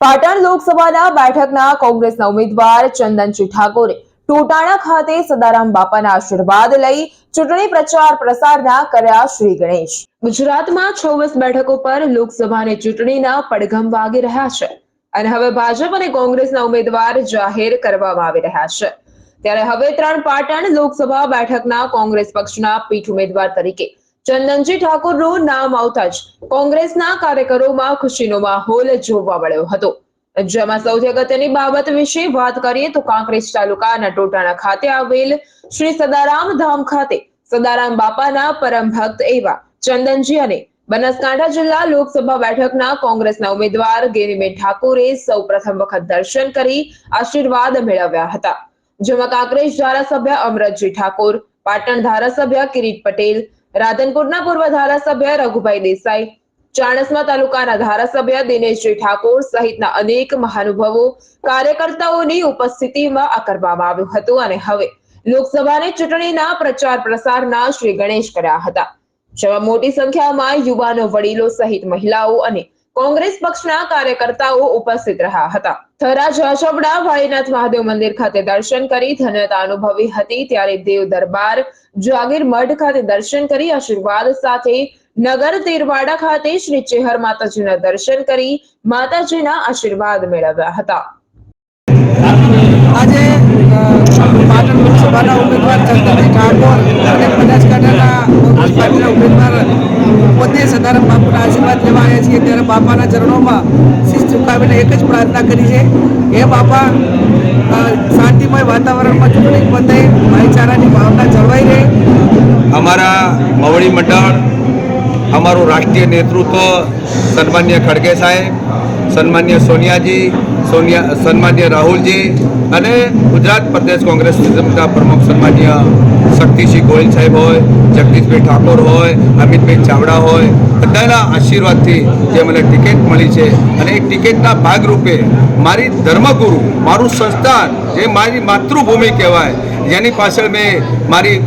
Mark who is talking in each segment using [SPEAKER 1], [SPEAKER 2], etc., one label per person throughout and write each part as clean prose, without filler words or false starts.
[SPEAKER 1] પાટણ લોકસભાના બેઠકના કોંગ્રેસના ઉમેદવાર ચંદનજી ઠાકોરે ટોટાણા ખાતે સદારામ બાપાના આશીર્વાદ લઈ ચૂંટણી પ્રચાર પ્રસારના કર્યા શ્રી ગણેશ। ગુજરાતમાં 26 બેઠકો પર લોકસભાની ચૂંટણીના પડઘમ વાગી રહ્યા છે અને હવે ભાજપ અને કોંગ્રેસના ઉમેદવાર જાહેર કરવામાં આવી રહ્યા છે। ત્યારે હવે પાટણ લોકસભા બેઠકના કોંગ્રેસ પક્ષના પીઠ ઉમેદવાર તરીકે ચંદનજી ઠાકોરનું નામ આવતા જ કોંગ્રેસના કાર્યકરોમાં ખુશીનો માહોલ જોવા મળ્યો હતો। જેમાં સૌથી અગત્યની બાબત વિશે વાત કરીએ તો કાંકરેજ તાલુકાના ટોટાણા ખાતે આવેલ શ્રી સદારામ ધામ ખાતે સદારામ બાપાના પરમ ભક્ત એવા ચંદનજી અને બનાસકાંઠા જિલ્લા લોકસભા બેઠકના કોંગ્રેસના ઉમેદવાર ગેનીબેન ઠાકોરે સૌ પ્રથમ વખત દર્શન કરી આશીર્વાદ મેળવ્યા હતા। જેમાં કાંકરેજ ધારાસભ્ય અમરતજી ઠાકોર, પાટણ ધારાસભ્ય કિરીટ પટેલ, રાધનપુરના પૂર્વ ધારાસભ્ય રઘુભાઈ દેસાઈ, ચાણસ્મા તાલુકાના ધારાસભ્ય દિનેશજી ઠાકોર સહિતના અનેક મહાનુભાવો કાર્યકર્તાઓની ઉપસ્થિતિમાં આ કરવામાં આવ્યું હતું અને હવે લોકસભાની ચૂંટણીના પ્રચાર પ્રસારના શ્રી ગણેશ કર્યા હતા। જેમાં મોટી સંખ્યામાં યુવાનો, વડીલો સહિત મહિલાઓ અને કોંગ્રેસ પક્ષના કાર્યકર્તાઓ ઉપસ્થિત રહ્યા હતા। થરા જશોબડા ભાઈનાથ મહાદેવ મંદિર ખાતે દર્શન કરી ધન્યતા અનુભવી હતી। ત્યારે દેવ દરબાર જાગીર મઠ ખાતે દર્શન કરી આશીર્વાદ સાથે નગર તેરવાડા ખાતે શ્રી ચેહર માતાજીના દર્શન કરી માતાજીના આશીર્વાદ મેળવ્યા હતા।
[SPEAKER 2] આજે પાટણ લોકસભાના ઉમેદવાર ચંદનજી ઠાકોર અને બનાસકાંઠાના કોંગ્રેસ પાર્ટીના ઉમેદવાર પોતે સદારામ બાપુના આશીર્વાદ લેવા આવ્યા છીએ। ત્યારે બાપાના ચરણોમાં શીશ ઝુકાવીને એક જ પ્રાર્થના કરી છે, હે બાપા, શાંતિમય વાતાવરણમાં ચૂંટણી પતે, ભાઈચારાની ભાવના જળવાઈ રહે।
[SPEAKER 3] અમારા મવડી મંડળ, અમારું રાષ્ટ્રીય નેતૃત્વ સન્માન્ય ખડગે સાહેબ, સન્માન્ય સોનિયાજી, સન્માન્ય રાહુલજી અને ગુજરાત પ્રદેશ કોંગ્રેસ પ્રમુખ સન્માન્ય શક્તિસિંહ ગોહિલ સાહેબ હોય, જગદીશભાઈ ઠાકોર હોય, અમિતભાઈ ચાવડા હોય, બધાના આશીર્વાદથી જે મને ટિકિટ મળી છે અને એ ટિકિટના ભાગરૂપે મારી ધર્મગુરુ, મારું સંસ્થાન, જે મારી માતૃભૂમિ કહેવાય, જેની પાછળ મેં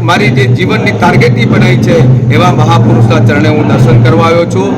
[SPEAKER 3] મારી જે જીવનની ટાર્ગેટની બનાવી છે એવા મહાપુરુષના ચરણે હું દર્શન કરવા આવ્યો છું।